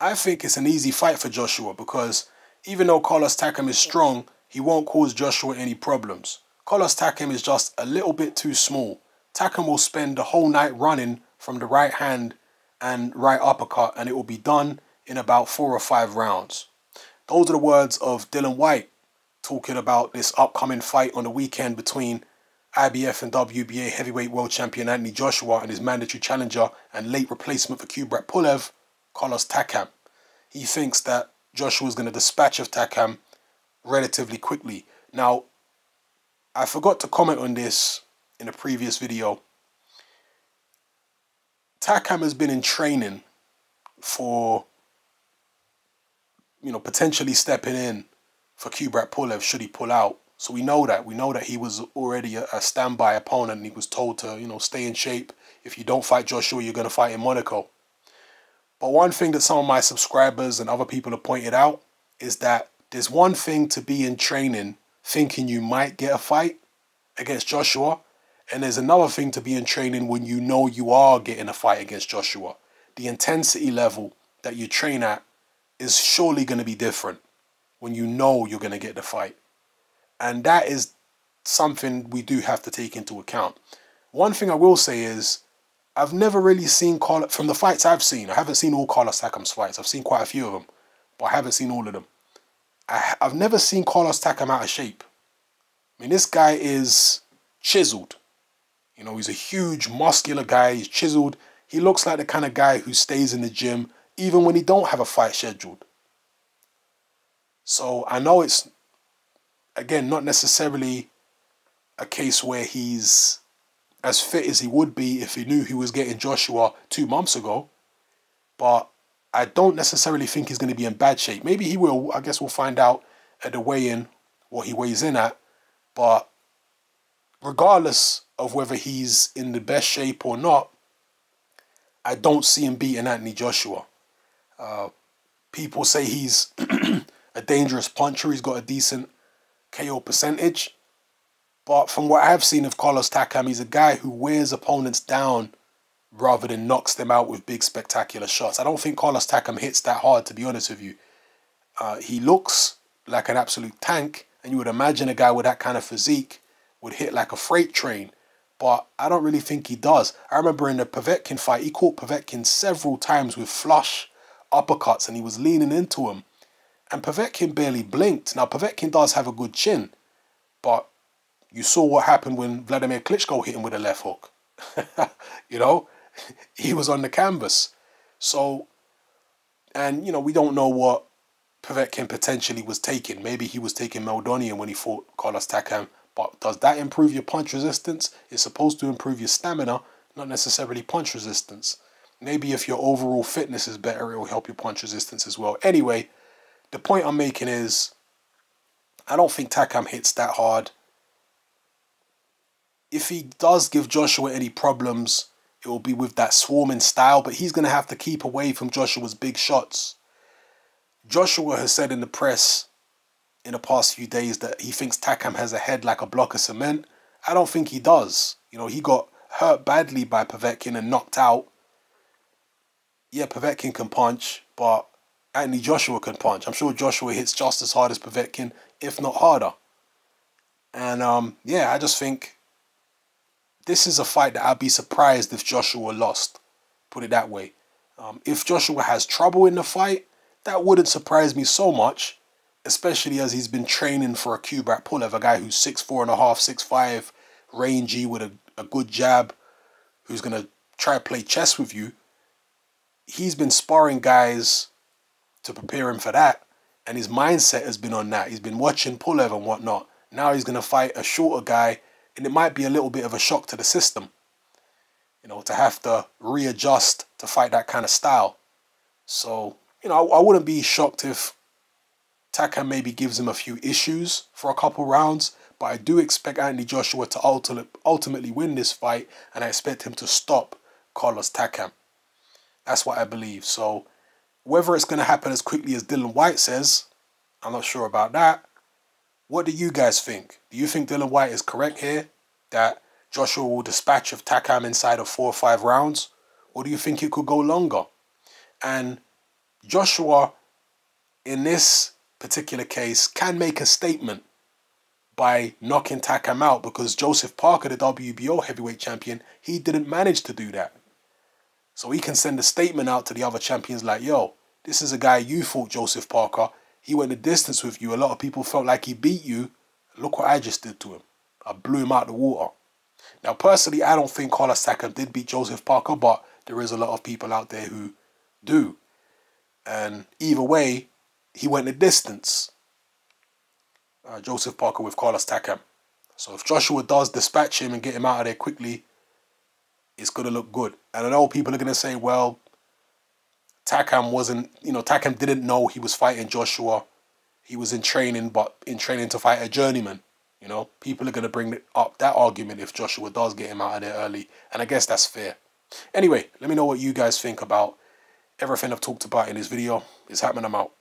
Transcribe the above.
I think it's an easy fight for Joshua because even though Carlos Takam is strong, he won't cause Joshua any problems. Carlos Takam is just a little bit too small. Takam will spend the whole night running from the right hand and right uppercut, and it will be done in about 4 or 5 rounds. Those are the words of Dillian Whyte talking about this upcoming fight on the weekend between IBF and WBA heavyweight world champion Anthony Joshua and his mandatory challenger and late replacement for Kubrat Pulev, Carlos Takam. He thinks that Joshua is going to dispatch of Takam relatively quickly. Now, I forgot to comment on this in a previous video. Takam has been in training for, potentially stepping in for Kubrat Pulev should he pull out. So we know that. We know that he was already a standby opponent and he was told to, stay in shape. If you don't fight Joshua, you're going to fight in Monaco. But one thing that some of my subscribers and other people have pointed out is that there's one thing to be in training thinking you might get a fight against Joshua, and there's another thing to be in training when you know you are getting a fight against Joshua. The intensity level that you train at is surely going to be different when you know you're going to get the fight. And that is something we do have to take into account. One thing I will say is, I've never really seen Carlos, from the fights I've seen, I haven't seen all Carlos Takam's fights. I've seen quite a few of them, but I haven't seen all of them. I've never seen Carlos Takam out of shape. I mean, this guy is chiseled. He's a huge, muscular guy. He's chiseled. He looks like the kind of guy who stays in the gym even when he don't have a fight scheduled. So I know it's, again, not necessarily a case where he's as fit as he would be if he knew he was getting Joshua 2 months ago. But I don't necessarily think he's going to be in bad shape. Maybe he will. I guess we'll find out at the weigh-in what he weighs in at. But regardless of whether he's in the best shape or not, I don't see him beating Anthony Joshua. People say he's a dangerous puncher. He's got a decent KO percentage. But from what I've seen of Carlos Takam, he's a guy who wears opponents down rather than knocks them out with big, spectacular shots. I don't think Carlos Takam hits that hard, to be honest with you. He looks like an absolute tank, and you would imagine a guy with that kind of physique would hit like a freight train. But I don't really think he does. I remember in the Povetkin fight, he caught Povetkin several times with flush uppercuts, and he was leaning into him. And Povetkin barely blinked. Now, Povetkin does have a good chin, but you saw what happened when Vladimir Klitschko hit him with a left hook. He was on the canvas. So, and, we don't know what Povetkin potentially was taking. Maybe he was taking Meldonian when he fought Carlos Takam. But does that improve your punch resistance? It's supposed to improve your stamina, not necessarily punch resistance. Maybe if your overall fitness is better, it will help your punch resistance as well. Anyway, the point I'm making is, I don't think Takam hits that hard. If he does give Joshua any problems, it will be with that swarming style, but he's going to have to keep away from Joshua's big shots. Joshua has said in the press in the past few days that he thinks Takam has a head like a block of cement. I don't think he does. He got hurt badly by Povetkin and knocked out. Yeah, Povetkin can punch, but Anthony Joshua can punch. I'm sure Joshua hits just as hard as Povetkin, if not harder. And I just think this is a fight that I'd be surprised if Joshua lost. Put it that way. If Joshua has trouble in the fight, that wouldn't surprise me so much, especially as he's been training for a Kubrat Pulev, a guy who's 6'4.5", 6'5", rangy with a good jab, who's going to try to play chess with you. He's been sparring guys to prepare him for that, and his mindset has been on that. He's been watching Pulev and whatnot. Now he's going to fight a shorter guy, and it might be a little bit of a shock to the system, to have to readjust to fight that kind of style. So, I wouldn't be shocked if Takam maybe gives him a few issues for a couple rounds, but I do expect Anthony Joshua to ultimately win this fight, and I expect him to stop Carlos Takam. That's what I believe. So, whether it's going to happen as quickly as Dillian Whyte says, I'm not sure about that. What do you guys think? Do you think Dillian Whyte is correct here, that Joshua will dispatch of Takam inside of 4 or 5 rounds? Or do you think it could go longer? And Joshua, in this particular case, can make a statement by knocking Takam out, because Joseph Parker, the WBO heavyweight champion, he didn't manage to do that. So he can send a statement out to the other champions like, yo, this is a guy you fought, Joseph Parker. He went the distance with you. A lot of people felt like he beat you. Look what I just did to him. I blew him out the water. Now, personally, I don't think Carlos Takam did beat Joseph Parker, but there is a lot of people out there who do. And either way, he went the distance. Joseph Parker with Carlos Takam. So if Joshua does dispatch him and get him out of there quickly, it's going to look good. And I know people are going to say, well, Takam wasn't, Takam didn't know he was fighting Joshua. He was in training, but in training to fight a journeyman. People are going to bring up that argument if Joshua does get him out of there early. And I guess that's fair. Anyway, let me know what you guys think about everything I've talked about in this video. It's happening. I'm out.